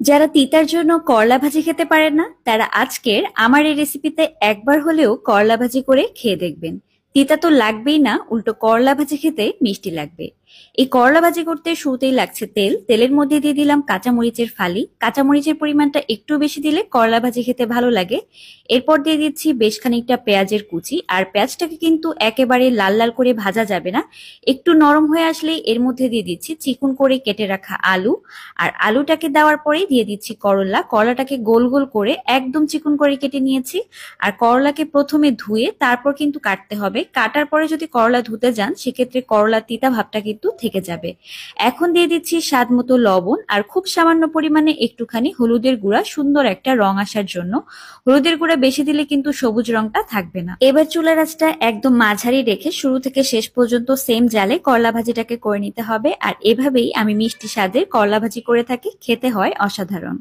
যারা তিতার জন্য করলা ভাজি খেতে পারেন না তারা আজকের আমার এই রেসিপিতে একবার হলেও করলা ভাজি করে খেয়ে দেখবেন। তিতা তো লাগবেই না, উল্টো করলা ভাজি খেতে মিষ্টি লাগবে। এই করলা ভাজি করতে শুরুতেই লাগছে তেল। তেলের মধ্যে দিয়ে দিলাম কাঁচামরিচের ফালি। কাঁচামরিচের পরিমাণটা একটু বেশি দিলে করলা ভাজি খেতে ভালো লাগে। এরপর দিয়ে দিচ্ছি বেশ খানিকটা পেঁয়াজের কুচি। আর পেঁয়াজটাকে কিন্তু একেবারে লাল লাল করে ভাজা যাবে না, একটু নরম হয়ে আসলেই এর মধ্যে দিয়ে দিচ্ছি চিকন করে কেটে রাখা আলু। আর আলুটাকে দেওয়ার পরেই দিয়ে দিচ্ছি করলা। করলাটাকে গোল গোল করে একদম চিকন করে কেটে নিয়েছি। আর করলাকে প্রথমে ধুয়ে তারপর কিন্তু কাটতে হবে। কাটার পরে যদি করলা ধুতে যান সেক্ষেত্রে করলার তিতা ভাবটা কিন্তু থেকে যাবে। এখন দিয়ে দিচ্ছি স্বাদ মতো লবণ আর খুব সামান্য পরিমাণে একটুখানি হলুদের গুঁড়া, সুন্দর একটা রং আসার জন্য। হলুদের গুঁড়া বেশি দিলে কিন্তু সবুজ রংটা থাকবে না। এবার চুলার আঁচটা একদম মাঝারি রেখে শুরু থেকে শেষ পর্যন্ত সেম জালে করলা ভাজিটাকে করে নিতে হবে। আর এভাবেই আমি মিষ্টি স্বাদের করলা ভাজি করে থাকি, খেতে হয় অসাধারণ।